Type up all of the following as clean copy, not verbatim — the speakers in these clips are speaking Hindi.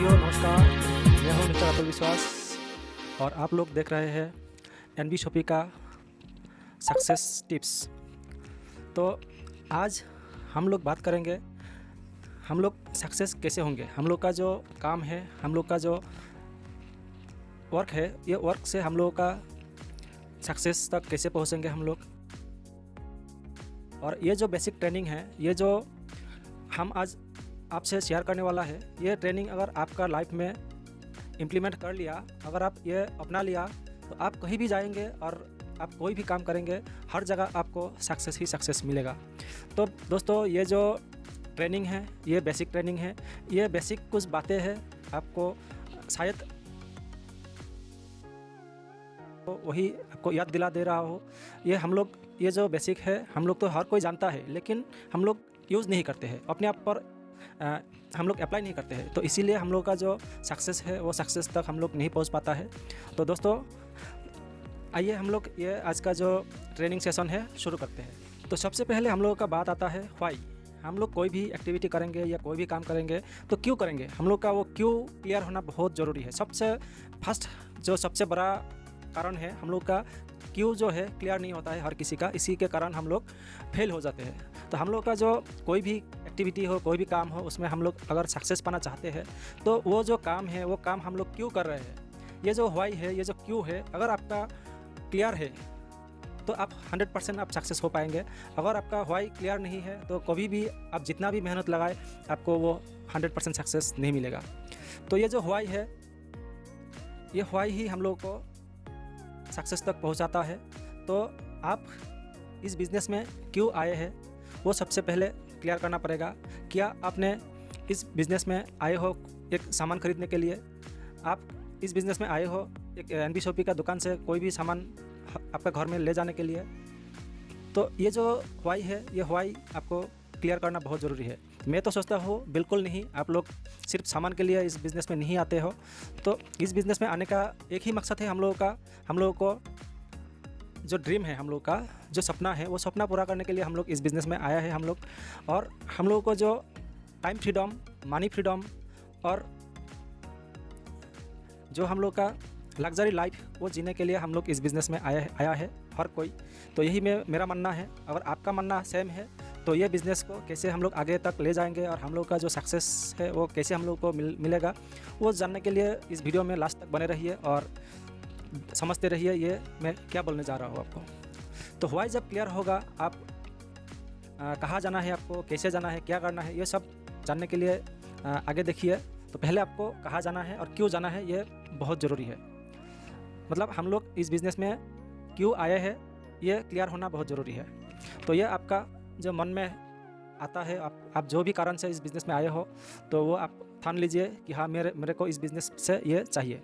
साथियों नमस्कार, मैं हूं मिस्टर अतुल विश्वास और आप लोग देख रहे हैं एनबी शॉपी का सक्सेस टिप्स। तो आज हम लोग बात करेंगे हम लोग सक्सेस कैसे होंगे। हम लोग का जो काम है, हम लोग का जो वर्क है, ये वर्क से हम लोगों का सक्सेस तक कैसे पहुंचेंगे हम लोग। और ये जो बेसिक ट्रेनिंग है, ये जो हम आज आपसे शेयर करने वाला है, ये ट्रेनिंग अगर आपका लाइफ में इम्प्लीमेंट कर लिया, अगर आप ये अपना लिया, तो आप कहीं भी जाएंगे और आप कोई भी काम करेंगे, हर जगह आपको सक्सेस ही सक्सेस मिलेगा। तो दोस्तों, ये जो ट्रेनिंग है, ये बेसिक ट्रेनिंग है। ये बेसिक कुछ बातें हैं, आपको शायद वही आपको याद दिला दे रहा हो। ये जो बेसिक है, हम लोग तो हर कोई जानता है, लेकिन हम लोग यूज़ नहीं करते हैं, अपने आप पर हम लोग अप्लाई नहीं करते हैं। तो इसीलिए हम लोग का जो सक्सेस है, वो सक्सेस तक हम लोग नहीं पहुंच पाता है। तो दोस्तों, आइए हम लोग ये आज का जो ट्रेनिंग सेशन है शुरू करते हैं। तो सबसे पहले हम लोगों का बात आता है व्हाई। हम लोग कोई भी एक्टिविटी करेंगे या कोई भी काम करेंगे तो क्यों करेंगे, हम लोग का वो क्यों क्लियर होना बहुत ज़रूरी है। सबसे फर्स्ट जो सबसे बड़ा कारण है, हम लोग का क्यों जो है क्लियर नहीं होता है हर किसी का, इसी के कारण हम लोग फेल हो जाते हैं। तो हम लोग का जो कोई भी एक्टिविटी हो, कोई भी काम हो, उसमें हम लोग अगर सक्सेस पाना चाहते हैं तो वो जो काम है, वो काम हम लोग क्यों कर रहे हैं, ये जो व्हाई है, ये जो क्यों है, अगर आपका क्लियर है तो आप 100% आप सक्सेस हो पाएंगे। अगर आपका व्हाई क्लियर नहीं है तो कभी भी आप जितना भी मेहनत लगाए, आपको वो 100% सक्सेस नहीं मिलेगा। तो ये जो व्हाई है, ये व्हाई ही हम लोग को सक्सेस तक पहुंचाता है। तो आप इस बिज़नेस में क्यों आए हैं, वो सबसे पहले क्लियर करना पड़ेगा। क्या आपने इस बिज़नेस में आए हो एक सामान खरीदने के लिए, आप इस बिज़नेस में आए हो एक एनबी शॉपी का दुकान से कोई भी सामान आपका घर में ले जाने के लिए? तो ये जो व्हाई है, ये व्हाई आपको क्लियर करना बहुत ज़रूरी है। मैं तो सोचता हूँ बिल्कुल नहीं, आप लोग सिर्फ सामान के लिए इस बिज़नेस में नहीं आते हो। तो इस बिज़नेस में आने का एक ही मकसद है हम लोगों को जो ड्रीम है, हम लोग का जो सपना है, वो सपना पूरा करने के लिए हम लोग इस बिज़नेस में आया है हम लोग। और हम लोगों को जो टाइम फ्रीडम, मनी फ्रीडम और जो हम लोग का लग्जरी लाइफ, वो जीने के लिए हम लोग इस बिज़नेस में आया है हर कोई। तो यही मेरा मानना है। अगर आपका मानना सेम है तो ये बिज़नेस को कैसे हम लोग आगे तक ले जाएंगे और हम लोग का जो सक्सेस है वो कैसे हम लोग को मिलेगा, वो जानने के लिए इस वीडियो में लास्ट तक बने रहिए और समझते रहिए ये मैं क्या बोलने जा रहा हूँ आपको। तो व्हाई जब क्लियर होगा, आप कहाँ जाना है, आपको कैसे जाना है, क्या करना है, ये सब जानने के लिए आगे देखिए। तो पहले आपको कहाँ जाना है और क्यों जाना है, ये बहुत ज़रूरी है। मतलब हम लोग इस बिज़नेस में क्यों आए हैं, ये क्लियर होना बहुत ज़रूरी है। तो ये आपका जो मन में आता है, आप जो भी कारण से इस बिज़नेस में आए हो, तो वो आप ठान लीजिए कि हाँ, मेरे को इस बिज़नेस से ये चाहिए।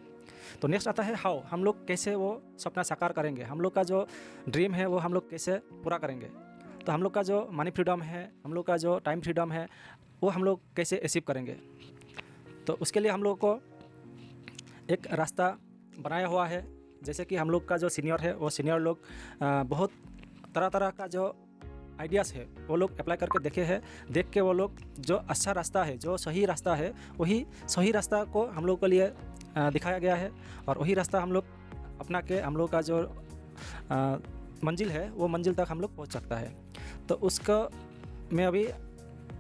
तो नेक्स्ट आता है हाउ। हम लोग कैसे वो सपना साकार करेंगे, हम लोग का जो ड्रीम है वो हम लोग कैसे पूरा करेंगे। तो हम लोग का जो मनी फ्रीडम है, हम लोग का जो टाइम फ्रीडम है, वो हम लोग कैसे अचीव करेंगे। तो उसके लिए हम लोग को एक रास्ता बनाया हुआ है। जैसे कि हम लोग का जो सीनियर है, वो सीनियर लोग बहुत तरह का जो आइडियाज़ है वो लोग अप्लाई करके देख के वो लोग जो अच्छा रास्ता है, जो सही रास्ता है, वही सही रास्ता को हम लोग के लिए दिखाया गया है। और वही रास्ता हम लोग अपना के हम लोग का जो मंजिल है, वो मंजिल तक हम लोग पहुंच सकता है। तो उसका मैं अभी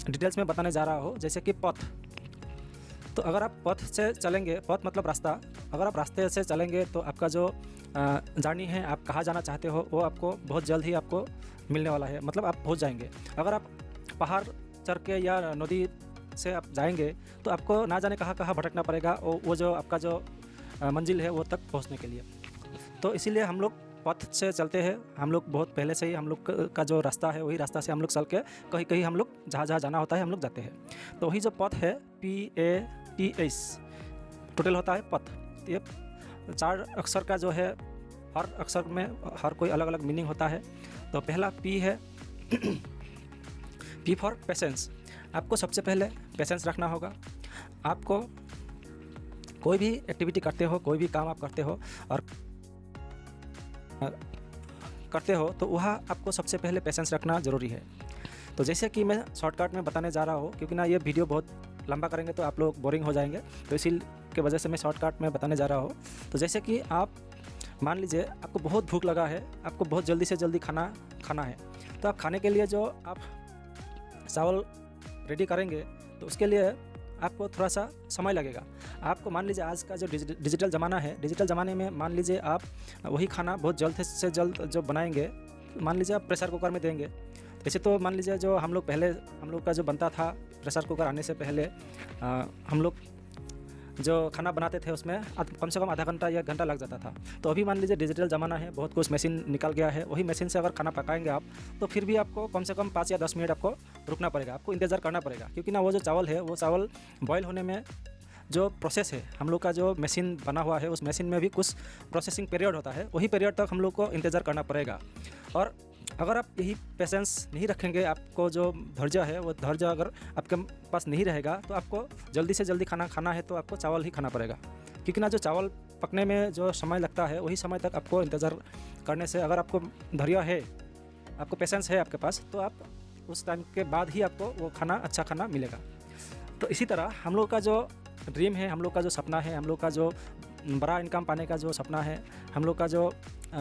डिटेल्स में बताने जा रहा हूँ। जैसे कि पथ। तो अगर आप पथ से चलेंगे, पथ मतलब रास्ता, अगर आप रास्ते से चलेंगे तो आपका जो जर्नी है, आप कहाँ जाना चाहते हो, वो आपको बहुत जल्द ही आपको मिलने वाला है, मतलब आप पहुँच जाएंगे। अगर आप पहाड़ चढ़ के या नदी से आप जाएंगे तो आपको ना जाने कहाँ भटकना पड़ेगा, वो जो आपका जो मंजिल है वो तक पहुँचने के लिए। तो इसीलिए हम लोग पथ से चलते हैं। हम लोग बहुत पहले से ही हम लोग का जो रास्ता है, वही रास्ता से हम लोग चल के कहीं हम लोग जहाँ जाना होता है हम लोग जाते हैं। तो वही जो पथ है, PATH टोटल होता है पथ। ये 4 अक्षर का जो है, हर अक्षर में हर कोई अलग अलग मीनिंग होता है। तो पहला P है, P फॉर पेशेंस। आपको सबसे पहले पेशेंस रखना होगा। आपको कोई भी एक्टिविटी करते हो, कोई भी काम आप करते हो तो वहाँ आपको सबसे पहले पेशेंस रखना ज़रूरी है। तो जैसे कि मैं शॉर्टकट में बताने जा रहा हूँ, क्योंकि ना ये वीडियो बहुत लंबा करेंगे तो आप लोग बोरिंग हो जाएंगे। तो इसी के वजह से मैं शॉर्टकट में बताने जा रहा हूँ। तो जैसे कि आप मान लीजिए आपको बहुत भूख लगा है, आपको बहुत जल्दी से जल्दी खाना खाना है, तो आप खाने के लिए जो आप चावल रेडी करेंगे तो उसके लिए आपको थोड़ा सा समय लगेगा। आपको मान लीजिए आज का जो डिजिटल ज़माना है, डिजिटल ज़माने में मान लीजिए आप वही खाना बहुत जल्द से जल्द जो बनाएंगे, मान लीजिए आप प्रेशर कुकर में देंगे। वैसे तो मान लीजिए जो हम लोग का जो बनता था प्रेशर कुकर आने से पहले, हम लोग जो खाना बनाते थे उसमें कम से कम आधा घंटा या घंटा लग जाता था। तो अभी मान लीजिए डिजिटल ज़माना है, बहुत कुछ मशीन निकल गया है, वही मशीन से अगर खाना पकाएंगे आप तो फिर भी आपको कम से कम 5 या 10 मिनट आपको रुकना पड़ेगा, आपको इंतज़ार करना पड़ेगा। क्योंकि ना वो जो चावल है वो चावल बॉयल होने में जो प्रोसेस है, हम लोग का जो मशीन बना हुआ है उस मशीन में भी कुछ प्रोसेसिंग पीरियड होता है, वही पीरियड तक हम लोग को इंतज़ार करना पड़ेगा। और अगर आप यही पेशेंस नहीं रखेंगे, आपको जो धैर्य है वो धैर्य अगर आपके पास नहीं रहेगा तो आपको जल्दी से जल्दी खाना खाना है तो आपको चावल ही खाना पड़ेगा। क्योंकि ना जो चावल पकने में जो समय लगता है वही समय तक आपको इंतज़ार करने से, अगर आपको धैर्य है, आपको पेशेंस है आपके पास, तो आप उस टाइम के बाद ही आपको वो खाना अच्छा खाना मिलेगा। तो इसी तरह हम लोग का जो ड्रीम है, हम लोग का जो सपना है, हम लोग का जो बड़ा इनकम पाने का जो सपना है, हम लोग का जो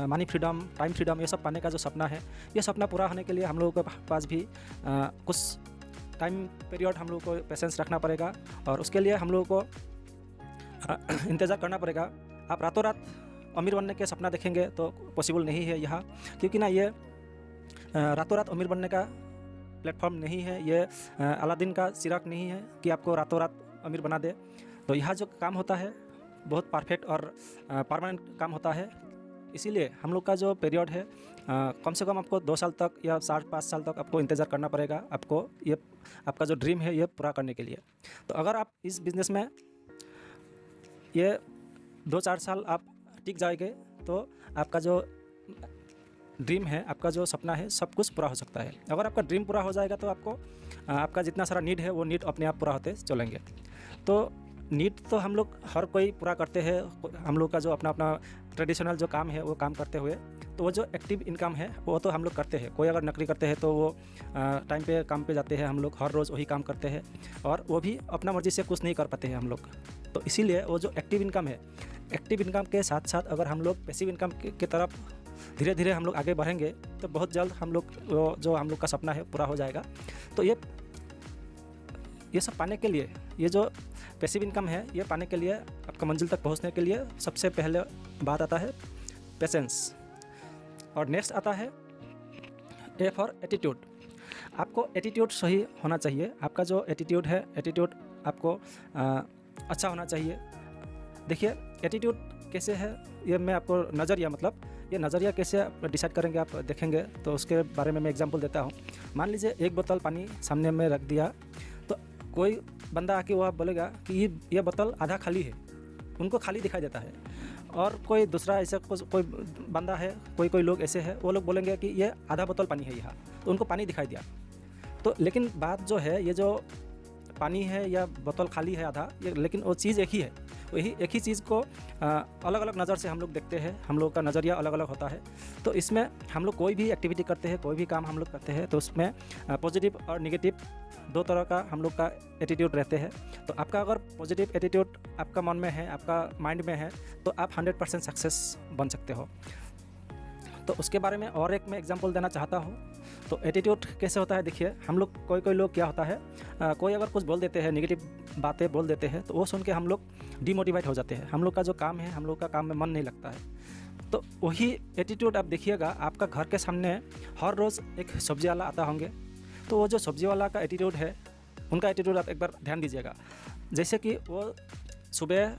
मनी फ्रीडम, टाइम फ्रीडम, ये सब पाने का जो सपना है, ये सपना पूरा होने के लिए हम लोगों के पास भी कुछ टाइम पीरियड हम लोग को पेशेंस रखना पड़ेगा और उसके लिए हम लोगों को इंतज़ार करना पड़ेगा। आप रातों रात अमीर बनने के सपना देखेंगे तो पॉसिबल नहीं है यहाँ, क्योंकि ना ये रातों रात अमीर बनने का प्लेटफॉर्म नहीं है, ये अलादीन का चिराग नहीं है कि आपको रातों रात अमीर बना दे। तो यहाँ जो काम होता है बहुत परफेक्ट और परमानेंट काम होता है। इसीलिए हम लोग का जो पीरियड है कम से कम आपको 2 साल तक या 5 साल तक आपको इंतज़ार करना पड़ेगा, आपको ये आपका जो ड्रीम है ये पूरा करने के लिए। तो अगर आप इस बिज़नेस में ये 2-4 साल आप टिक जाएंगे तो आपका जो ड्रीम है, आपका जो सपना है, सब कुछ पूरा हो सकता है। अगर आपका ड्रीम पूरा हो जाएगा तो आपको आपका जितना सारा नीड है वो नीड अपने आप पूरा होते चलेंगे। तो नीड तो हम लोग हर कोई पूरा करते हैं, हम लोग का जो अपना अपना ट्रेडिशनल जो काम है वो काम करते हुए। तो वो जो एक्टिव इनकम है वो तो हम लोग करते हैं। कोई अगर नौकरी करते हैं तो वो टाइम पे काम पे जाते हैं, हम लोग हर रोज़ वही काम करते हैं और वो भी अपना मर्ज़ी से कुछ नहीं कर पाते हैं हम लोग। तो इसीलिए वो जो एक्टिव इनकम है, एक्टिव इनकम के साथ साथ अगर हम लोग पैसिव इनकम की तरफ धीरे धीरे हम लोग आगे बढ़ेंगे तो बहुत जल्द हम लोग जो हम लोग का सपना है पूरा हो जाएगा। तो ये सब पाने के लिए, ये जो पैसिव इनकम है ये पाने के लिए, आपका मंजिल तक पहुंचने के लिए सबसे पहले बात आता है पेशेंस और नेक्स्ट आता है ए फॉर एटीट्यूड। आपको एटीट्यूड सही होना चाहिए। आपका जो एटीट्यूड है, एटीट्यूड आपको अच्छा होना चाहिए। देखिए एटीट्यूड कैसे है ये मैं आपको नज़रिया, मतलब ये नज़रिया कैसे आप डिसाइड करेंगे, आप देखेंगे तो उसके बारे में मैं एग्जांपल देता हूँ। मान लीजिए एक बोतल पानी सामने में रख दिया तो कोई बंदा आके वह बोलेगा कि ये बोतल आधा खाली है, उनको खाली दिखाई देता है। और कोई दूसरा ऐसा कोई बंदा है, कोई लोग ऐसे हैं, वो लोग बोलेंगे कि ये आधा बोतल पानी है यहाँ, तो उनको पानी दिखाई दिया। तो लेकिन बात जो है, ये जो पानी है या बोतल खाली है आधा, ये लेकिन वो चीज़ एक ही है। वही एक ही चीज़ को अलग अलग नज़र से हम लोग देखते हैं, हम लोग का नज़रिया अलग अलग होता है। तो इसमें हम लोग कोई भी एक्टिविटी करते हैं, कोई भी काम हम लोग करते हैं तो उसमें पॉजिटिव और नेगेटिव 2 तरह का हम लोग का एटीट्यूड रहते हैं। तो आपका अगर पॉजिटिव एटीट्यूड आपका मन में है, आपका माइंड में है, तो आप 100% सक्सेस बन सकते हो। तो उसके बारे में और एक मैं एग्जांपल देना चाहता हूँ। तो एटीट्यूड कैसे होता है, देखिए हम लोग कोई लोग क्या होता है, कोई अगर कुछ बोल देते हैं, नेगेटिव बातें बोल देते हैं, तो वो सुन के हम लोग डिमोटिवेट हो जाते हैं। हम लोग का जो काम है, हम लोग का काम में मन नहीं लगता है। तो वही एटीट्यूड आप देखिएगा, आपका घर के सामने हर रोज़ एक सब्जी वाला आता होंगे, तो वो जो सब्जी वाला का एटीट्यूड है, उनका एटीट्यूड आप एक बार ध्यान दीजिएगा। जैसे कि वो सुबह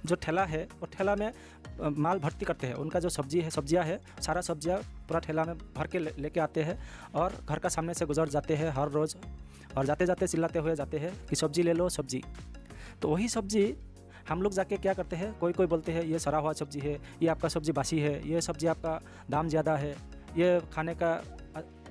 जो ठेला है, वो ठेला में माल भर्ती करते हैं, उनका जो सब्जियां है, सारा सब्जियां पूरा ठेला में भर के लेके आते हैं और घर का सामने से गुजर जाते हैं हर रोज़, और जाते जाते चिल्लाते हुए जाते हैं कि सब्जी ले लो सब्जी। तो वही सब्जी हम लोग जाके क्या करते हैं, कोई बोलते हैं ये सड़ा हुआ सब्जी है, ये आपका सब्जी बासी है, ये सब्जी आपका दाम ज़्यादा है, ये खाने का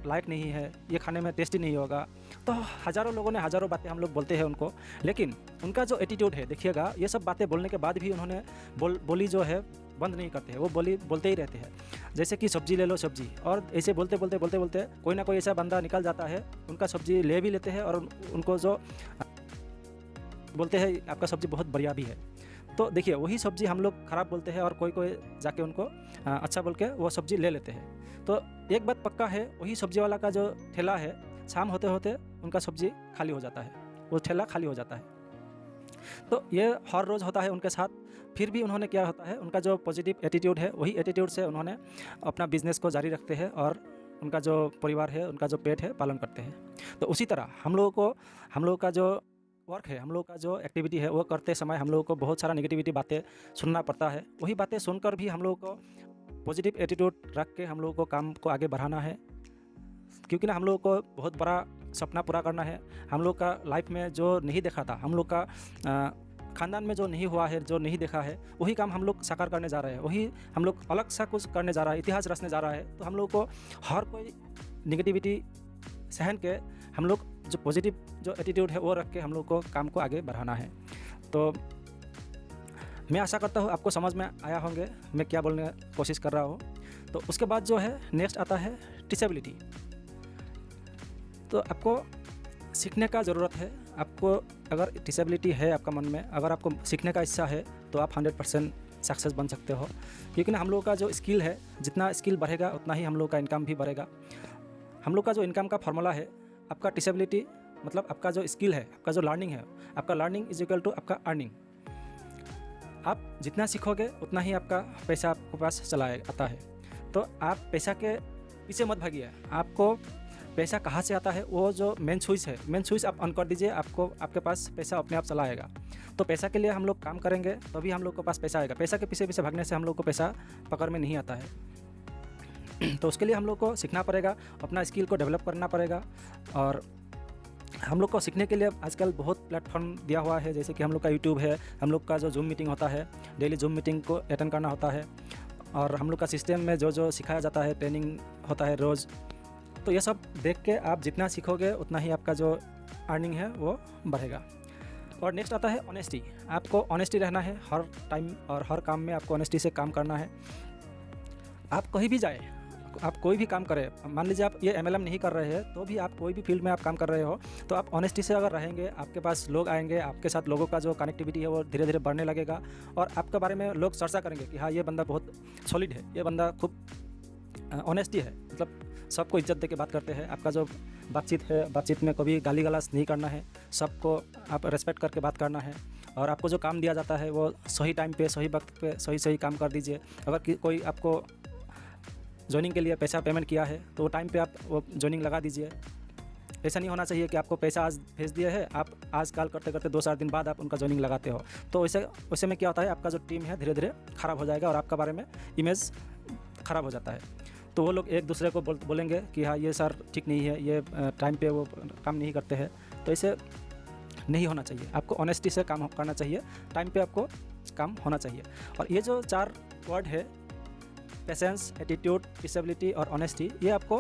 लायक नहीं है, ये खाने में टेस्टी नहीं होगा। तो हज़ारों लोगों ने हज़ारों बातें हम लोग बोलते हैं उनको, लेकिन उनका जो एटीट्यूड है, देखिएगा ये सब बातें बोलने के बाद भी उन्होंने बोली जो है बंद नहीं करते हैं, वो बोलते ही रहते हैं। जैसे कि सब्जी ले लो सब्जी, और ऐसे बोलते कोई ना कोई ऐसा बंदा निकल जाता है, उनका सब्जी ले भी लेते हैं और उनको जो बोलते हैं आपका सब्ज़ी बहुत बढ़िया भी है। तो देखिए वही सब्ज़ी हम लोग ख़राब बोलते हैं और कोई जाके उनको अच्छा बोल के वो सब्ज़ी ले लेते हैं। तो एक बात पक्का है, वही सब्ज़ी वाला का जो ठेला है, शाम होते-होते उनका सब्ज़ी खाली हो जाता है, वो ठेला खाली हो जाता है। तो ये हर रोज़ होता है उनके साथ। फिर भी उन्होंने क्या होता है, उनका जो पॉजिटिव एटीट्यूड है, वही एटीट्यूड से उन्होंने अपना बिज़नेस को जारी रखते हैं और उनका जो परिवार है, उनका जो पेट है, पालन करते हैं। तो उसी तरह हम लोगों का जो वर्क है, हम लोग का जो एक्टिविटी है, वो करते समय हम लोगों को बहुत सारा नेगेटिविटी बातें सुनना पड़ता है। वही बातें सुनकर भी हम लोगों को पॉजिटिव एटीट्यूड रख के हम लोगों को काम को आगे बढ़ाना है, क्योंकि ना हम लोगों को बहुत बड़ा सपना पूरा करना है। हम लोग का लाइफ में जो नहीं देखा था, हम लोग का ख़ानदान में जो नहीं हुआ है, जो नहीं देखा है, वही काम हम लोग साकार करने जा रहे हैं। वही हम लोग अलग सा कुछ करने जा रहा है, इतिहास रचने जा रहा है। तो हम लोग को हर कोई नेगेटिविटी सहन के हम लोग जो पॉजिटिव जो एटीट्यूड है वो रख के हम लोग को काम को आगे बढ़ाना है। तो मैं आशा करता हूँ आपको समझ में आया होंगे मैं क्या बोलने की कोशिश कर रहा हूँ। तो उसके बाद जो है नेक्स्ट आता है टीचेबिलिटी। तो आपको सीखने का ज़रूरत है। आपको अगर टीचेबिलिटी है आपका मन में, अगर आपको सीखने का इच्छा है, तो आप 100% सक्सेस बन सकते हो। क्योंकि ना हम लोगों का जो स्किल है, जितना स्किल बढ़ेगा उतना ही हम लोग का इनकम भी बढ़ेगा। हम लोग का जो इनकम का फॉर्मूला है, आपका टीचेबिलिटी मतलब आपका जो स्किल है, आपका जो लर्निंग है, आपका लर्निंग इज इक्वल टू आपका अर्निंग। आप जितना सीखोगे उतना ही आपका पैसा आपके पास चला आता है। तो आप पैसा के पीछे मत भागिए। आपको पैसा कहाँ से आता है, वो जो मेन स्विच है, मेन स्विच आप ऑन कर दीजिए, आपके पास पैसा अपने आप चला आएगा। तो पैसा के लिए हम लोग काम करेंगे तभी हम लोग के पास पैसा आएगा। पैसा के पीछे भागने से हम लोग को पैसा पकड़ में नहीं आता है। तो उसके लिए हम लोग को सीखना पड़ेगा, अपना स्किल को डेवलप करना पड़ेगा। और हम लोग को सीखने के लिए आजकल बहुत प्लेटफॉर्म दिया हुआ है, जैसे कि हम लोग का यूट्यूब है, हम लोग का जो जूम मीटिंग होता है, डेली जूम मीटिंग को अटेंड करना होता है। और हम लोग का सिस्टम में जो सिखाया जाता है, ट्रेनिंग होता है रोज़। तो ये सब देख के आप जितना सीखोगे उतना ही आपका जो अर्निंग है वो बढ़ेगा। और नेक्स्ट आता है ऑनेस्टी। आपको ऑनेस्टी रहना है हर टाइम और हर काम में आपको ऑनेस्टी से काम करना है। आप कहीं भी जाए, आप कोई भी काम करें, मान लीजिए आप ये MLM नहीं कर रहे हैं तो भी आप कोई भी फील्ड में आप काम कर रहे हो, तो आप ऑनेस्टी से अगर रहेंगे, आपके पास लोग आएंगे, आपके साथ लोगों का जो कनेक्टिविटी है वो धीरे धीरे बढ़ने लगेगा। और आपके बारे में लोग चर्चा करेंगे कि हाँ, ये बंदा बहुत सॉलिड है, ये बंदा खूब ऑनेस्टी है, मतलब सबको इज्जत दे के बात करते हैं। आपका जो बातचीत है, बातचीत में कभी गाली गलौज नहीं करना है, सबको आप रेस्पेक्ट करके बात करना है। और आपको जो काम दिया जाता है वो सही टाइम पे, सही वक्त पे सही काम कर दीजिए। अगर कोई आपको जॉइनिंग के लिए पैसा पेमेंट किया है तो वो टाइम पे आप वो जॉइनिंग लगा दीजिए। ऐसा नहीं होना चाहिए कि आपको पैसा आज भेज दिया है, आप आज कॉल करते करते 2-4 दिन बाद आप उनका जॉइनिंग लगाते हो। तो वैसे में क्या होता है, आपका जो टीम है धीरे धीरे ख़राब हो जाएगा और आपका बारे में इमेज ख़राब हो जाता है। तो वो लोग एक दूसरे को बोलेंगे कि हाँ, ये सर ठीक नहीं है, ये टाइम पे वो काम नहीं करते हैं। तो ऐसे नहीं होना चाहिए। आपको ऑनेस्टी से काम करना चाहिए, टाइम पे आपको काम होना चाहिए। और ये जो 4 वर्ड है, पेशेंस, एटीट्यूड, टीचेबिलिटी और ऑनेस्टी, ये आपको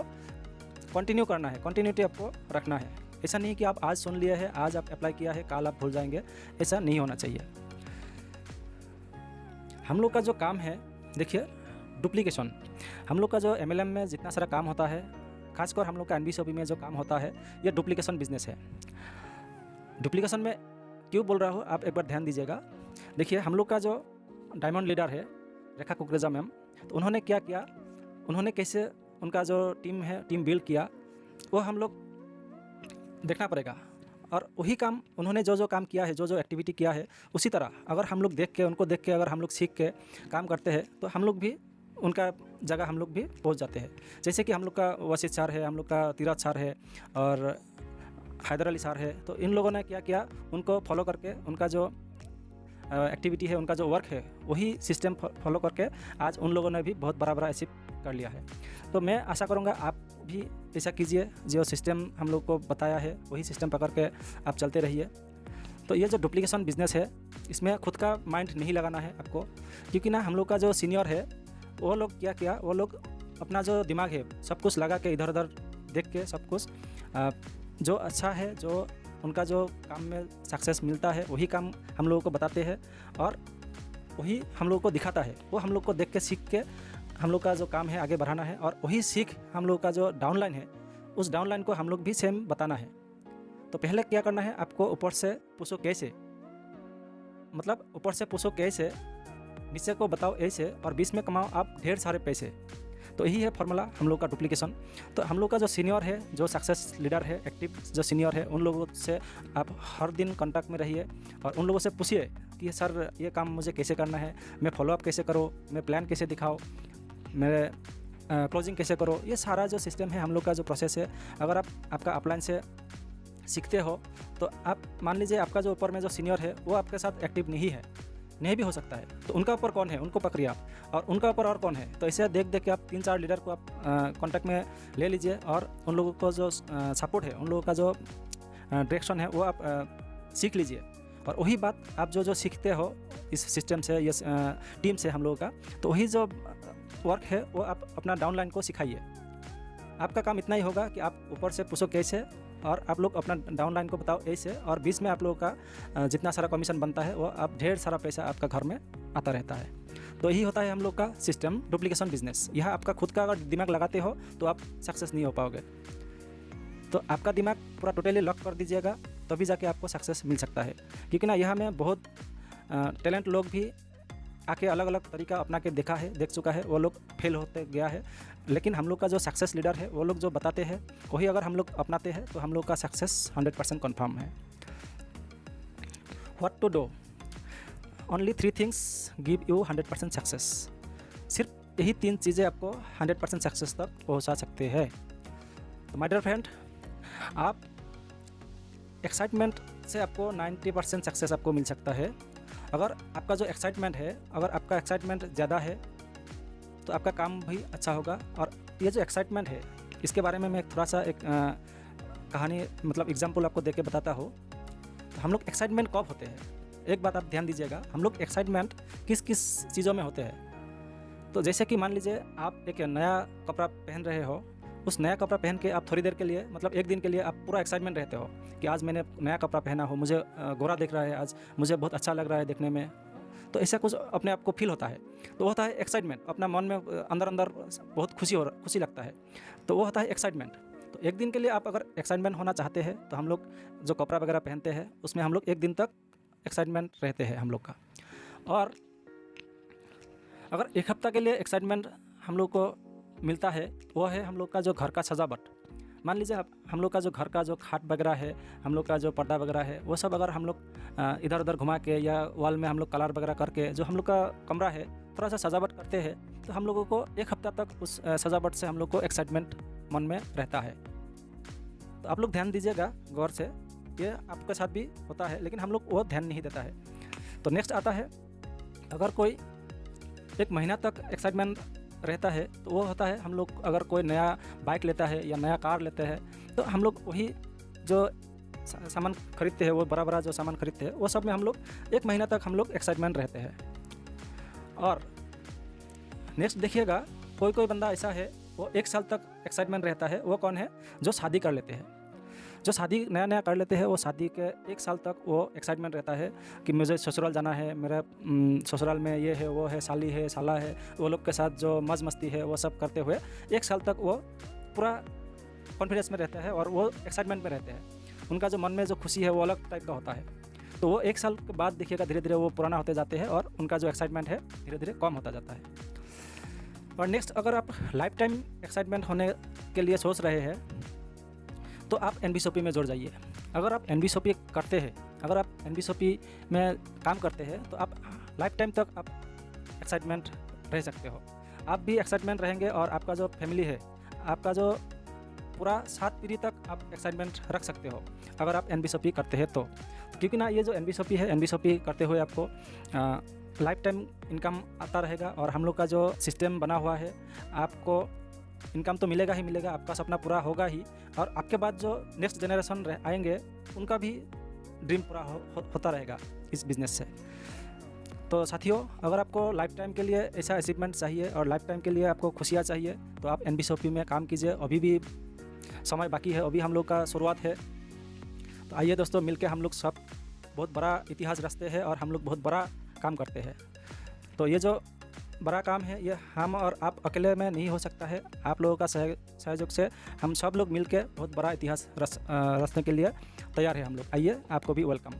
कंटिन्यू करना है, कंटिन्यूटी आपको रखना है। ऐसा नहीं कि आप आज सुन लिए है, आज आप अप्लाई किया है, कल आप भूल जाएंगे, ऐसा नहीं होना चाहिए। हम लोग का जो काम है, देखिए डुप्लीकेशन, हम लोग का जो MLM में जितना सारा काम होता है, खासकर हम लोग का NBCOB में जो काम होता है, ये डुप्लीकेशन बिजनेस है। डुप्लीकेशन में क्यों बोल रहा हूँ, आप एक बार ध्यान दीजिएगा। देखिए हम लोग का जो डायमंड लीडर है रेखा कुकरेजा मैम, तो उन्होंने क्या किया, उन्होंने कैसे उनका जो टीम है, टीम बिल्ड किया, वो हम लोग देखना पड़ेगा। और वही काम उन्होंने जो काम किया है, जो एक्टिविटी किया है, उसी तरह अगर हम लोग उनको देख के अगर हम लोग सीख के काम करते हैं तो हम लोग भी उनका जगह हम लोग भी पहुंच जाते हैं। जैसे कि हम लोग का वशिष्ठ सर है, हम लोग का तीरथ सर है और हैदर अली सर है। तो इन लोगों ने क्या किया, उनको फॉलो करके उनका जो एक्टिविटी है, उनका जो वर्क है, वही सिस्टम फॉलो करके आज उन लोगों ने भी बहुत बड़ा अचीव कर लिया है। तो मैं आशा करूँगा आप भी ऐसा कीजिए, जो सिस्टम हम लोग को बताया है वही सिस्टम पकड़ के आप चलते रहिए। तो ये जो डुप्लीकेशन बिजनेस है, इसमें खुद का माइंड नहीं लगाना है आपको, क्योंकि ना हम लोग का जो सीनियर है वो लोग क्या किया, वो लोग अपना जो दिमाग है सब कुछ लगा के इधर उधर देख के सब कुछ जो अच्छा है, जो उनका जो काम में सक्सेस मिलता है वही काम हम लोगों को बताते हैं और वही हम लोगों को दिखाता है। वो हम लोग को देख के सीख के हम लोग का जो काम है आगे बढ़ाना है और वही सीख हम लोग का जो डाउनलाइन है, उस डाउनलाइन को हम लोग भी सेम बताना है। तो पहले क्या करना है, आपको ऊपर से पूछो कैसे, मतलब ऊपर से पूछो कैसे, नीचे को बताओ ऐसे, और बीच में कमाओ आप ढेर सारे पैसे। तो यही है फॉर्मूला हम लोग का डुप्लीकेशन। तो हम लोग का जो सीनियर है, जो सक्सेस लीडर है, एक्टिव जो सीनियर है, उन लोगों से आप हर दिन कांटेक्ट में रहिए और उन लोगों से पूछिए कि सर ये काम मुझे कैसे करना है, मैं फॉलोअप कैसे करूँ, मैं प्लान कैसे दिखाऊँ, मैं क्लोजिंग कैसे करो। ये सारा जो सिस्टम है हम लोग का जो प्रोसेस है, अगर आप आपका अपलाइन से सीखते हो तो आप मान लीजिए आपका जो ऊपर में जो सीनियर है वो आपके साथ एक्टिव नहीं भी हो सकता है, तो उनका ऊपर कौन है, उनको पकड़िए आप, और उनका ऊपर और कौन है। तो ऐसे देख के आप 3-4 लीडर को आप कांटेक्ट में ले लीजिए और उन लोगों को जो सपोर्ट है, उन लोगों का जो डायरेक्शन है वो आप सीख लीजिए। और वही बात आप जो सीखते हो इस सिस्टम से, ये टीम से हम लोगों का, तो वही जो वर्क है वो आप अपना डाउनलाइन को सिखाइए। आपका काम इतना ही होगा कि आप ऊपर से पूछो कैसे, और आप लोग अपना डाउनलाइन को बताओ ऐसे, और बीच में आप लोगों का जितना सारा कमीशन बनता है वो आप ढेर सारा पैसा आपका घर में आता रहता है। तो यही होता है हम लोग का सिस्टम डुप्लीकेशन बिजनेस। यह आपका खुद का अगर दिमाग लगाते हो तो आप सक्सेस नहीं हो पाओगे। तो आपका दिमाग पूरा टोटली लॉक कर दीजिएगा, तभी जाके आपको सक्सेस मिल सकता है। क्योंकि ना यहाँ में बहुत टैलेंट लोग भी आके अलग अलग तरीका अपना के देख चुका है, वो लोग फेल होते गया है। लेकिन हम लोग का जो सक्सेस लीडर है वो लोग जो बताते हैं वही अगर हम लोग अपनाते हैं तो हम लोग का सक्सेस 100% कन्फर्म है। What to do, only 3 things give you 100% success. सिर्फ यही 3 चीज़ें आपको 100% सक्सेस तक पहुंचा सकते हैं। तो माय डियर फ्रेंड, आप एक्साइटमेंट से आपको 90% सक्सेस आपको मिल सकता है। अगर आपका जो एक्साइटमेंट है, अगर आपका एक्साइटमेंट ज़्यादा है तो आपका काम भी अच्छा होगा। और ये जो एक्साइटमेंट है इसके बारे में मैं थोड़ा सा एक कहानी मतलब एग्जांपल आपको देके बताता हूँ। तो हम लोग एक्साइटमेंट कब होते हैं, एक बात आप ध्यान दीजिएगा, हम लोग एक्साइटमेंट किस किस चीज़ों में होते हैं। तो जैसे कि मान लीजिए आप एक नया कपड़ा पहन रहे हो, उस नया कपड़ा पहन के आप थोड़ी देर के लिए मतलब एक दिन के लिए आप पूरा एक्साइटमेंट रहते हो कि आज मैंने नया कपड़ा पहना हो, मुझे गोरा दिख रहा है, आज मुझे बहुत अच्छा लग रहा है देखने में। तो ऐसा कुछ अपने आप को फील होता है, तो होता है एक्साइटमेंट, अपना मन में अंदर अंदर बहुत खुशी लगता है, तो वो होता है एक्साइटमेंट। तो एक दिन के लिए आप अगर एक्साइटमेंट होना चाहते हैं तो हम लोग जो कपड़ा वगैरह पहनते हैं उसमें हम लोग एक दिन तक एक्साइटमेंट रहते हैं हम लोग का। और अगर एक हफ्ता के लिए एक्साइटमेंट हम लोग को मिलता है वो है हम लोग का जो घर का सजावट। मान लीजिए हम लोग का जो घर का जो खाट वगैरह है, हम लोग का जो पर्दा वगैरह है, वो सब अगर हम लोग इधर उधर घुमा के या वॉल में हम लोग कलर वगैरह करके जो हम लोग का कमरा है थोड़ा सा सजावट करते हैं, तो हम लोगों को एक हफ्ता तक उस सजावट से हम लोग को एक्साइटमेंट मन में रहता है। तो आप लोग ध्यान दीजिएगा गौर से, ये आपके साथ भी होता है लेकिन हम लोग वो ध्यान नहीं देता है। तो नेक्स्ट आता है, अगर कोई 1 महीना तक एक्साइटमेंट रहता है तो वो होता है हम लोग अगर कोई नया बाइक लेता है या नया कार लेते हैं तो हम लोग वही जो सामान खरीदते हैं, वो बड़ा जो सामान खरीदते हैं वो सब में हम लोग 1 महीना तक हम लोग एक्साइटमेंट रहते हैं। और नेक्स्ट देखिएगा, कोई बंदा ऐसा है वो 1 साल तक एक्साइटमेंट रहता है। वो कौन है? जो शादी कर लेते हैं। जो शादी नया कर लेते हैं वो शादी के 1 साल तक वो एक्साइटमेंट रहता है कि मुझे ससुराल जाना है, मेरा ससुराल में ये है वो है, साली है साला है, वो लोग के साथ जो मौज मस्ती है वो सब करते हुए 1 साल तक वो पूरा कॉन्फिडेंस में रहते हैं और वो एक्साइटमेंट में रहते हैं। उनका जो मन में जो खुशी है वो अलग टाइप का होता है। तो वो 1 साल के बाद देखिएगा धीरे धीरे वो पुराना होते जाते हैं और उनका जो एक्साइटमेंट है धीरे धीरे कम होता जाता है। और नेक्स्ट, अगर आप लाइफ टाइम एक्साइटमेंट होने के लिए सोच रहे हैं तो आप NBSOP में जुड़ जाइए। अगर आप NBSOP करते हैं, अगर आप NBSOP में काम करते हैं तो आप लाइफ टाइम तक आप एक्साइटमेंट रह सकते हो। आप भी एक्साइटमेंट रहेंगे और आपका जो फैमिली है, आपका जो पूरा 7 पीढ़ी तक आप एक्साइटमेंट रख सकते हो अगर आप NBSOP करते हैं तो। क्योंकि ना ये जो NBSOP है, NBSOP करते हुए आपको लाइफ टाइम इनकम आता रहेगा और हम लोग का जो सिस्टम बना हुआ है आपको इनकम तो मिलेगा ही मिलेगा, आपका सपना पूरा होगा ही, और आपके बाद जो नेक्स्ट जनरेशन आएंगे उनका भी ड्रीम पूरा होता रहेगा इस बिज़नेस से। तो साथियों, अगर आपको लाइफ टाइम के लिए ऐसा अचीवमेंट चाहिए और लाइफ टाइम के लिए आपको खुशियाँ चाहिए तो आप NBSOP में काम कीजिए। अभी भी समय बाकी है, अभी हम लोग का शुरुआत है। तो आइए दोस्तों, मिलकर हम लोग सब बहुत बड़ा इतिहास रचते हैं और हम लोग बहुत बड़ा काम करते हैं। तो ये जो बड़ा काम है ये हम और आप अकेले में नहीं हो सकता है, आप लोगों का सहयोग से हम सब लोग मिलकर बहुत बड़ा इतिहास रचने के लिए तैयार है हम लोग। आइए, आपको भी वेलकम।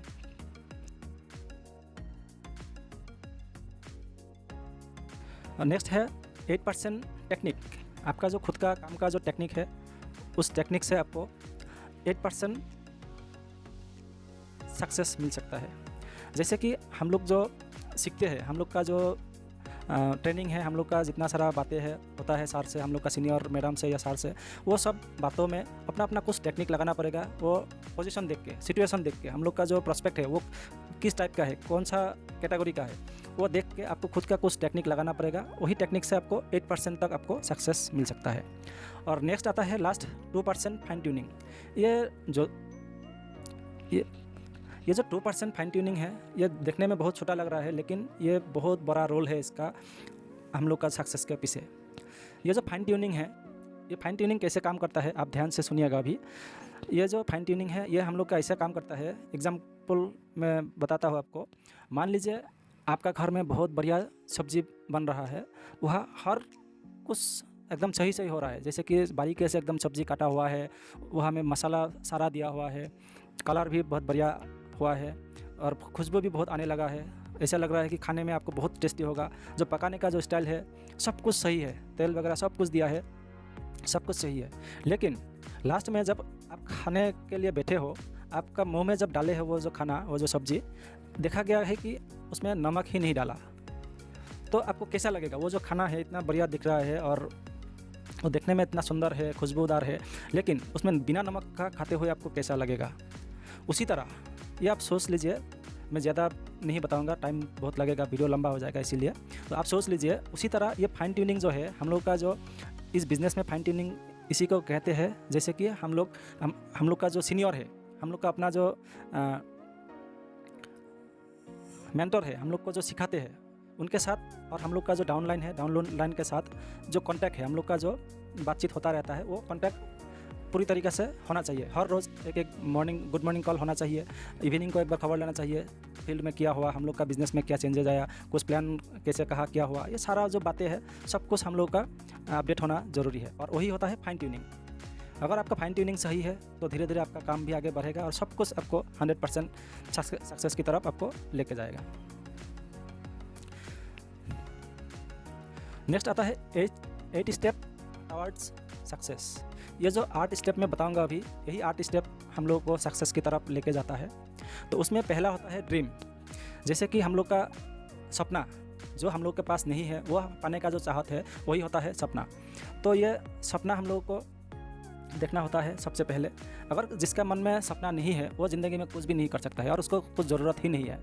नेक्स्ट है 8% टेक्निक। आपका जो खुद का काम का जो टेक्निक है, उस टेक्निक से आपको 8% सक्सेस मिल सकता है। जैसे कि हम लोग जो सीखते हैं, हम लोग का जो ट्रेनिंग है, हम लोग का जितना सारा बातें है होता है सर से, हम लोग का सीनियर मैडम से या सर से, वो सब बातों में अपना अपना कुछ टेक्निक लगाना पड़ेगा। वो पोजीशन देख के, सिचुएशन देख के, हम लोग का जो प्रोस्पेक्ट है वो किस टाइप का है, कौन सा कैटेगरी का है, वो देख के आपको खुद का कुछ टेक्निक लगाना पड़ेगा। वही टेक्निक से आपको 8% तक आपको सक्सेस मिल सकता है। और नेक्स्ट आता है लास्ट 2% फाइन ट्यूनिंग। ये जो 2% फाइन ट्यूनिंग है, ये देखने में बहुत छोटा लग रहा है, लेकिन ये बहुत बड़ा रोल है इसका हम लोग का सक्सेस के पीछे। ये जो फाइन ट्यूनिंग है, ये फाइन ट्यूनिंग कैसे काम करता है आप ध्यान से सुनिएगा अभी। ये जो फाइन ट्यूनिंग है, ये हम लोग का ऐसा काम करता है। एग्जाम्पल मैं बताता हूँ आपको। मान लीजिए आपका घर में बहुत बढ़िया सब्जी बन रहा है, वह हर कुछ एकदम सही सही हो रहा है। जैसे कि बारीकी से एकदम सब्जी काटा हुआ है, वहाँ में मसाला सारा दिया हुआ है, कलर भी बहुत बढ़िया हुआ है और खुशबू भी बहुत आने लगा है। ऐसा लग रहा है कि खाने में आपको बहुत टेस्टी होगा। जो पकाने का जो स्टाइल है, सब कुछ सही है, तेल वगैरह सब कुछ दिया है, सब कुछ सही है। लेकिन लास्ट में जब आप खाने के लिए बैठे हो, आपका मुंह में जब डाले हो वो जो खाना, वो जो सब्जी, देखा गया है कि उसमें नमक ही नहीं डाला, तो आपको कैसा लगेगा? वो जो खाना है इतना बढ़िया दिख रहा है और वो देखने में इतना सुंदर है, खुशबूदार है, लेकिन उसमें बिना नमक का खाते हुए आपको कैसा लगेगा? उसी तरह ये आप सोच लीजिए। मैं ज़्यादा नहीं बताऊंगा, टाइम बहुत लगेगा, वीडियो लंबा हो जाएगा, इसीलिए तो आप सोच लीजिए। उसी तरह ये फाइन ट्यूनिंग जो है हम लोग का, जो इस बिज़नेस में फाइन ट्यूनिंग इसी को कहते हैं। जैसे कि हम लोग का जो सीनियर है, हम लोग का अपना जो मेंटर है, हम लोग को जो सिखाते हैं उनके साथ, और हम लोग का जो डाउनलाइन है, डाउनलाइन के साथ जो कांटेक्ट है, हम लोग का जो बातचीत होता रहता है, वो कांटेक्ट पूरी तरीके से होना चाहिए। हर रोज़ एक गुड मॉर्निंग कॉल होना चाहिए, इवनिंग को एक बार खबर लेना चाहिए, फील्ड में क्या हुआ, हम लोग का बिज़नेस में क्या चेंजेज आया, कुछ प्लान कैसे कहा, क्या हुआ, ये सारा जो बातें हैं सब कुछ हम लोग का अपडेट होना ज़रूरी है। और वही होता है फाइन ट्यूनिंग। अगर आपका फाइन ट्यूनिंग सही है तो धीरे धीरे आपका काम भी आगे बढ़ेगा और सब कुछ आपको 100% सक्सेस की तरफ आपको लेके जाएगा। नेक्स्ट आता है 8 स्टेप टवर्ड्स सक्सेस। ये जो 8 स्टेप मैं बताऊंगा अभी, यही 8 स्टेप हम लोग को सक्सेस की तरफ लेके जाता है। तो उसमें पहला होता है ड्रीम। जैसे कि हम लोग का सपना जो हम लोग के पास नहीं है, वो पाने का जो चाहत है, वही होता है सपना। तो ये सपना हम लोगों को देखना होता है सबसे पहले। अगर जिसका मन में सपना नहीं है, वो ज़िंदगी में कुछ भी नहीं कर सकता है और उसको कुछ ज़रूरत ही नहीं है।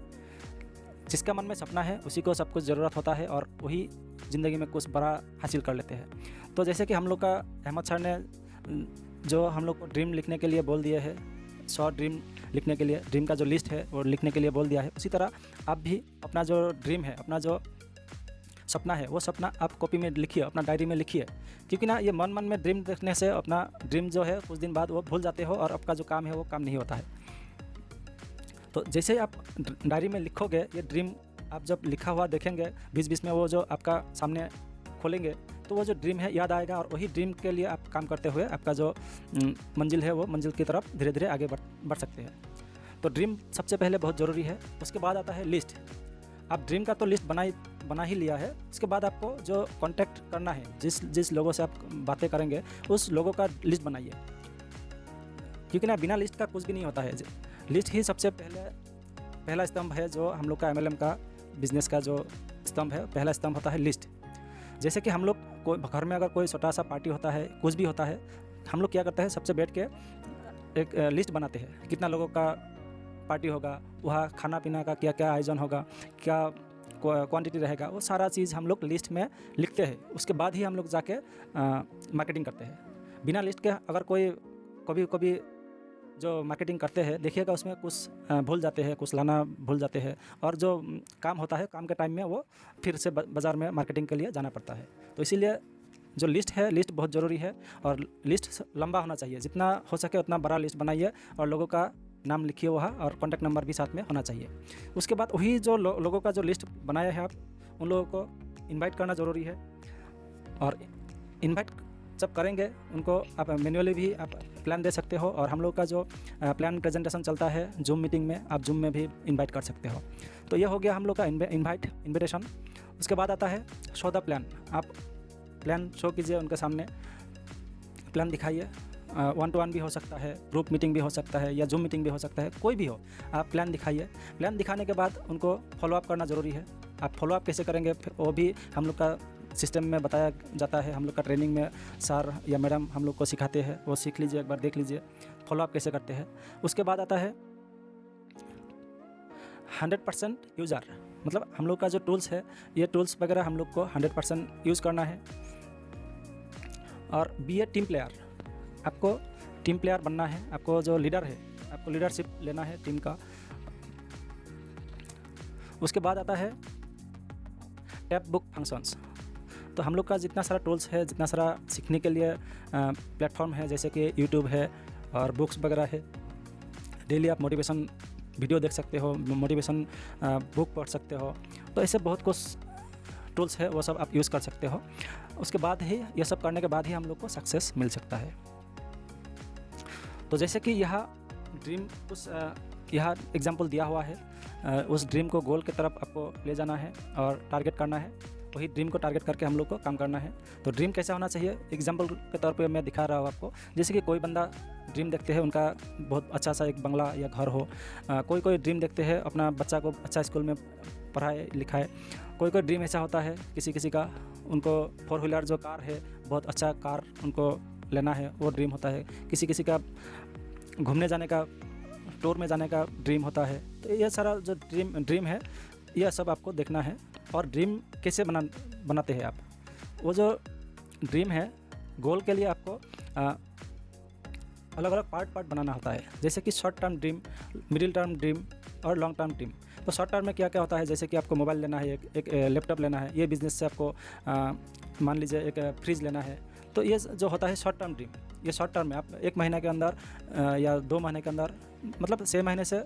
जिसका मन में सपना है उसी को सब कुछ ज़रूरत होता है और वही ज़िंदगी में कुछ बड़ा हासिल कर लेते हैं। तो जैसे कि हम लोग का अहमद सर ने जो हम लोग को ड्रीम लिखने के लिए बोल दिए है, 100 ड्रीम लिखने के लिए, ड्रीम का जो लिस्ट है वो लिखने के लिए बोल दिया है, उसी तरह आप भी अपना जो ड्रीम है, अपना जो सपना है, वो सपना आप कॉपी में लिखिए, अपना डायरी में लिखिए। क्योंकि ना ये मन में ड्रीम देखने से अपना ड्रीम जो है कुछ दिन बाद वो भूल जाते हो और आपका जो काम है वो काम नहीं होता है। तो जैसे आप डायरी में लिखोगे, ये ड्रीम आप जब लिखा हुआ देखेंगे, बीच में वो जो आपका सामने खोलेंगे, तो वो जो ड्रीम है याद आएगा और वही ड्रीम के लिए आप काम करते हुए आपका जो मंजिल है, वो मंजिल की तरफ धीरे धीरे आगे बढ़ सकते हैं। तो ड्रीम सबसे पहले बहुत ज़रूरी है। उसके बाद आता है लिस्ट। आप ड्रीम का तो लिस्ट बना ही लिया है, उसके बाद आपको जो कांटेक्ट करना है, जिस लोगों से आप बातें करेंगे, उस लोगों का लिस्ट बनाइए। क्योंकि ना बिना लिस्ट का कुछ भी नहीं होता है। लिस्ट ही सबसे पहला स्तंभ है जो हम लोग का MLM का बिज़नेस का जो स्तंभ है, पहला स्तंभ होता है लिस्ट। जैसे कि हम लोग कोई घर में अगर कोई छोटा सा पार्टी होता है, कुछ भी होता है, हम लोग क्या करते हैं, सबसे बैठ के एक लिस्ट बनाते हैं, कितना लोगों का पार्टी होगा, वहाँ खाना पीना का क्या क्या आयोजन होगा, क्या क्वांटिटी रहेगा, वो सारा चीज़ हम लोग लिस्ट में लिखते हैं। उसके बाद ही हम लोग जाके मार्केटिंग करते हैं। बिना लिस्ट के अगर कोई कभी जो मार्केटिंग करते हैं, देखिएगा उसमें कुछ भूल जाते हैं, कुछ लाना भूल जाते हैं, और जो काम होता है, काम के टाइम में वो फिर से बाज़ार में मार्केटिंग के लिए जाना पड़ता है। तो इसीलिए जो लिस्ट है, लिस्ट बहुत ज़रूरी है और लिस्ट लंबा होना चाहिए। जितना हो सके उतना बड़ा लिस्ट बनाइए और लोगों का नाम लिखिए वहाँ, और कॉन्टैक्ट नंबर भी साथ में होना चाहिए। उसके बाद वही जो लोगों का जो लिस्ट बनाया है आप, उन लोगों को इन्वाइट करना ज़रूरी है। और इन्वाइट जब करेंगे उनको आप मैन्युअली भी आप प्लान दे सकते हो, और हम लोग का जो प्लान प्रेजेंटेशन चलता है जूम मीटिंग में, आप जूम में भी इनवाइट कर सकते हो। तो ये हो गया हम लोग का इन्विटेशन। उसके बाद आता है शो द प्लान। आप प्लान शो कीजिए उनके सामने, प्लान दिखाइए। 1-to-1 भी हो सकता है, ग्रुप मीटिंग भी हो सकता है, या जूम मीटिंग भी हो सकता है, कोई भी हो, आप प्लान दिखाइए। प्लान दिखाने के बाद उनको फॉलोअप करना ज़रूरी है। आप फॉलोअप कैसे करेंगे फिर वो भी हम लोग का सिस्टम में बताया जाता है। हम लोग का ट्रेनिंग में सर या मैडम हम लोग को सिखाते हैं, वो सीख लीजिए, एक बार देख लीजिए फॉलोअप कैसे करते हैं। उसके बाद आता है 100% यूज़र, मतलब हम लोग का जो टूल्स है, ये टूल्स वगैरह हम लोग को 100% यूज़ करना है। और बी ए टीम प्लेयर, आपको टीम प्लेयर बनना है। आपको जो लीडर है, आपको लीडरशिप लेना है टीम का। उसके बाद आता है टैप बुक फंक्शंस। तो हम लोग का जितना सारा टूल्स है, जितना सारा सीखने के लिए प्लेटफॉर्म है, जैसे कि यूट्यूब है और बुक्स वगैरह है। डेली आप मोटिवेशन वीडियो देख सकते हो, मोटिवेशन बुक पढ़ सकते हो। तो ऐसे बहुत कुछ टूल्स है, वो सब आप यूज़ कर सकते हो। उसके बाद ही ये सब करने के बाद ही हम लोग को सक्सेस मिल सकता है। तो जैसे कि यह ड्रीम यह एग्जाम्पल दिया हुआ है, उस ड्रीम को गोल की तरफ आपको ले जाना है और टारगेट करना है। वही ड्रीम को टारगेट करके हम लोग को काम करना है। तो ड्रीम कैसा होना चाहिए, एग्जाम्पल के तौर पे मैं दिखा रहा हूँ आपको। जैसे कि कोई बंदा ड्रीम देखते हैं उनका बहुत अच्छा सा एक बंगला या घर हो। कोई ड्रीम देखते हैं अपना बच्चा को अच्छा स्कूल में पढ़ाए लिखाए। कोई ड्रीम ऐसा होता है किसी का, उनको 4 व्हीलर जो कार है, बहुत अच्छा कार उनको लेना है, वो ड्रीम होता है। किसी का घूमने जाने का, टूर में जाने का ड्रीम होता है। तो ये सारा जो ड्रीम है, यह सब आपको देखना है। और ड्रीम कैसे बनाते हैं आप, वो जो ड्रीम है, गोल के लिए आपको अलग अलग पार्ट बनाना होता है। जैसे कि short term dream, middle term dream और लॉन्ग टर्म ड्रीम। तो शॉर्ट टर्म में क्या क्या होता है, जैसे कि आपको मोबाइल लेना है, एक लैपटॉप लेना है, ये बिज़नेस से आपको मान लीजिए एक फ्रिज लेना है। तो ये जो होता है शॉर्ट टर्म ड्रीम, ये शॉर्ट टर्म में आप 1 महीने के अंदर या 2 महीने के अंदर, मतलब 6 महीने से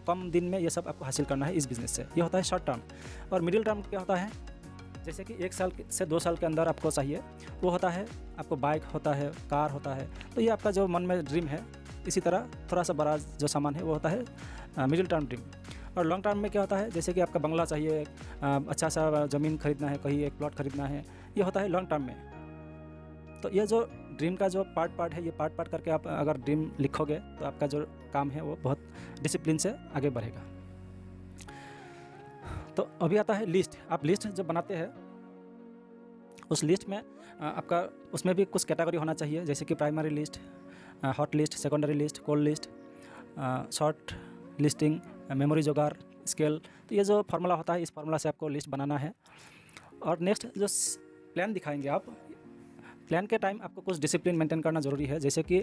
कम दिन में ये सब आपको हासिल करना है इस बिज़नेस से। ये होता है शॉर्ट टर्म। और मिडिल टर्म क्या होता है, जैसे कि 1 साल से 2 साल के अंदर आपको चाहिए, वो होता है आपको बाइक होता है, कार होता है। तो ये आपका जो मन में ड्रीम है, इसी तरह थोड़ा सा बड़ा जो सामान है वो होता है मिडिल टर्म ड्रीम। और लॉन्ग टर्म में क्या होता है, जैसे कि आपका बंगला चाहिए, अच्छा सा ज़मीन खरीदना है, कहीं एक प्लॉट खरीदना है, ये होता है लॉन्ग टर्म में। तो ये जो ड्रीम का जो पार्ट है, ये पार्ट करके आप अगर ड्रीम लिखोगे तो आपका जो काम है वो बहुत डिसिप्लिन से आगे बढ़ेगा। तो अभी आता है लिस्ट। आप लिस्ट जब बनाते हैं, उस लिस्ट में आपका उसमें भी कुछ कैटेगरी होना चाहिए, जैसे कि primary list, hot list, secondary list, cold list, short listing, memory जोगार, स्केल। तो ये जो फार्मूला होता है, इस फार्मूला से आपको लिस्ट बनाना है। और नेक्स्ट जो प्लान दिखाएंगे आप, प्लान के टाइम आपको कुछ डिसिप्लिन मेंटेन करना ज़रूरी है। जैसे कि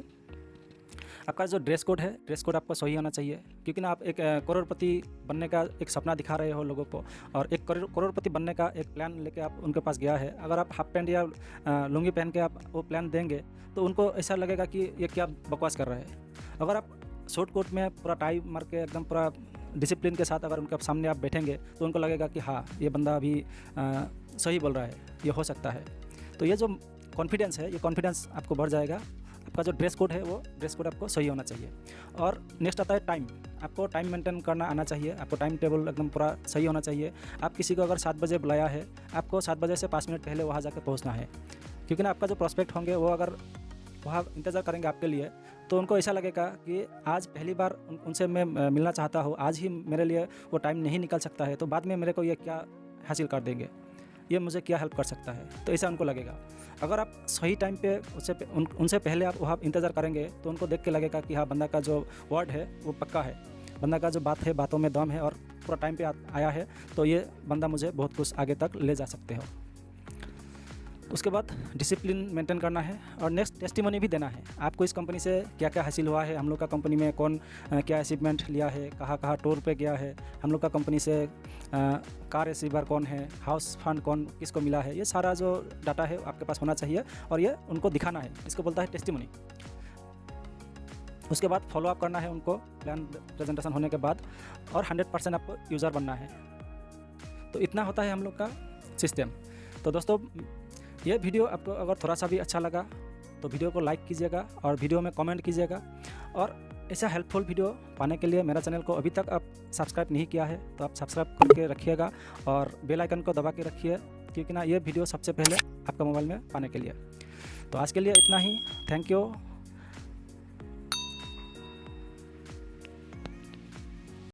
आपका जो ड्रेस कोड है, ड्रेस कोड आपको सही होना चाहिए, क्योंकि ना आप एक करोड़पति बनने का एक सपना दिखा रहे हो लोगों को, और एक करोड़पति बनने का एक प्लान लेके आप उनके पास गया है। अगर आप हाफ पैंट या लुंगी पहन के आप वो प्लान देंगे तो उनको ऐसा लगेगा कि ये क्या बकवास कर रहे हैं। अगर आप शॉर्ट कोट में पूरा टाई मार के एकदम पूरा डिसिप्लिन के साथ अगर उनके सामने आप बैठेंगे तो उनको लगेगा कि हाँ, ये बंदा अभी सही बोल रहा है, ये हो सकता है। तो ये जो कॉन्फिडेंस है, ये कॉन्फिडेंस आपको बढ़ जाएगा। आपका जो ड्रेस कोड है, वो ड्रेस कोड आपको सही होना चाहिए। और नेक्स्ट आता है टाइम। आपको टाइम मेंटेन करना आना चाहिए, आपको टाइम टेबल एकदम पूरा सही होना चाहिए। आप किसी को अगर 7 बजे बुलाया है, आपको 7 बजे से 5 मिनट पहले वहाँ जाकर पहुँचना है, क्योंकि ना आपका जो प्रॉस्पेक्ट होंगे वो अगर वहाँ इंतज़ार करेंगे आपके लिए, तो उनको ऐसा लगेगा कि आज पहली बार उनसे मैं मिलना चाहता हूँ, आज ही मेरे लिए वो टाइम नहीं निकल सकता है, तो बाद में मेरे को ये क्या हासिल कर देंगे, ये मुझे क्या हेल्प कर सकता है, तो ऐसा उनको लगेगा। अगर आप सही टाइम पे उनसे पहले आप वहाँ इंतज़ार करेंगे तो उनको देख के लगेगा कि हाँ, बंदा का जो वर्ड है वो पक्का है, बंदा का जो बात है, बातों में दम है और पूरा टाइम पे आया है, तो ये बंदा मुझे बहुत कुछ आगे तक ले जा सकते हो। उसके बाद डिसिप्लिन मेंटेन करना है। और नेक्स्ट टेस्टिमनी भी देना है, आपको इस कंपनी से क्या क्या हासिल हुआ है, हम लोग का कंपनी में कौन क्या अचीवमेंट लिया है, कहाँ कहाँ टूर पे गया है, हम लोग का कंपनी से कार रिसीवर कौन है, हाउस फंड कौन किसको मिला है, ये सारा जो डाटा है आपके पास होना चाहिए और ये उनको दिखाना है। इसको बोलता है टेस्टिमनी। उसके बाद फॉलोअप करना है उनको प्लान प्रेजेंटेशन होने के बाद, और 100% आपको यूज़र बनना है। तो इतना होता है हम लोग का सिस्टम। तो दोस्तों, ये वीडियो आपको अगर थोड़ा सा भी अच्छा लगा तो वीडियो को लाइक कीजिएगा और वीडियो में कमेंट कीजिएगा। और ऐसा हेल्पफुल वीडियो पाने के लिए मेरा चैनल को अभी तक आप सब्सक्राइब नहीं किया है तो आप सब्सक्राइब करके रखिएगा और बेल आइकन को दबा के रखिए, क्योंकि ना ये वीडियो सबसे पहले आपका मोबाइल में पाने के लिए। तो आज के लिए इतना ही। Thank you.